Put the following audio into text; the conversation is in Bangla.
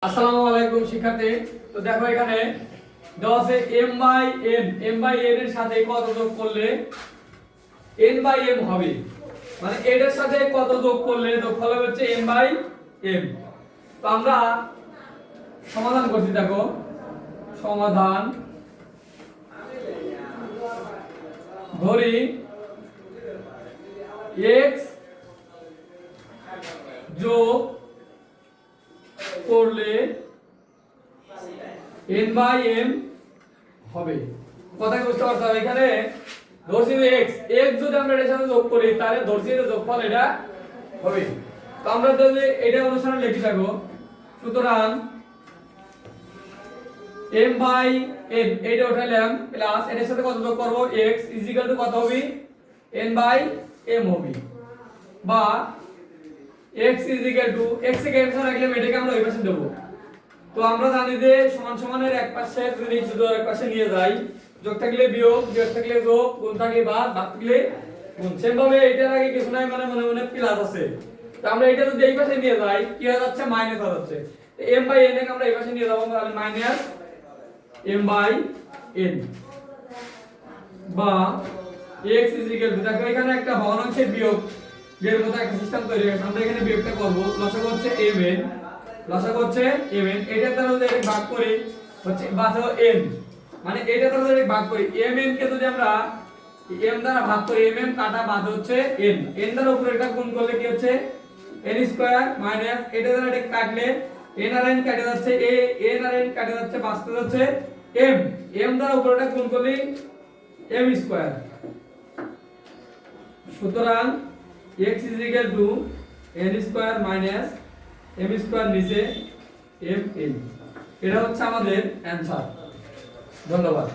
আসসালামু আলাইকুম শিক্ষার্থী। তো দেখো এখানে দেওয়া আছে m বাই n এর সাথে কত যোগ করলে n বাই m হবে, মানে n এর সাথে কত যোগ করলে যোগফল হবে হচ্ছে m বাই m। তো আমরা সমাধান করছি, দেখো সমাধান ধরি x যোগ করলে n বাই m হবে। কথাই বুঝতে পারছো? এখানে ধরছি x যদি আমরা এর সাথে যোগ করি তাহলে ধরছি যে যোগফল এটা হবে। তো আমরা যদি এটা অনুসারে লিখি থাকো, সুতরাং m বাই n এটা উঠাইলাম প্লাস এর সাথে কত যোগ করব x কত হবে n বাই m হবে, বা x x কে এর সাথে রাখলে এটাকে আমরা ওই পাশে দেব। তো আমরা জানি যে সমান সমানের এক পাশে যদি শুধু এক পাশে নিয়ে যাই, যোগ থাকলে বিয়োগ, বিয়োগ থাকলে যোগ, গুণ থাকলে বাদ, বাদ থাকলে গুণ। সেম ভাবে এটার আগে কিছু নাই, মানে মনে মনে প্লাস আছে। তো আমরা এটা যদি এই পাশে নিয়ে যাই কি হয়ে যাচ্ছে, মাইনাস হয়ে যাচ্ছে। তো m বাই n কে আমরা এই পাশে নিয়ে যাব, তাহলে মাইনাস m বাই n, বা x দেখো এখানে একটা ভগ্নাংশের বিয়োগ এর মতো একটা সিস্টেম তৈরি হয়েছে। আমরা এখানে বিয়োগটা করব, লসাগু হচ্ছে mn, লসাগু হচ্ছে mn, এটা দ্বারা যদি এটা ভাগ করি হচ্ছে বাসে n, মানে এটা দ্বারা যদি ভাগ করি mn কে যদি আমরা m দ্বারা ভাগ করি mm কাটা বাদ হচ্ছে n, n দ্বারা উপরে এটা গুণ করলে কি হচ্ছে n স্কয়ার মাইনাস এটা দ্বারা এটা কাটলে n আর n কেটে যাচ্ছে, n আর n কেটে যাচ্ছে, বাঁচতে যাচ্ছে m, m দ্বারা উপরে এটা গুণ করলে m স্কয়ার। সুতরাং x n square minus m square নিচে m n, এটা হচ্ছে আমাদের অ্যানসার। ধন্যবাদ।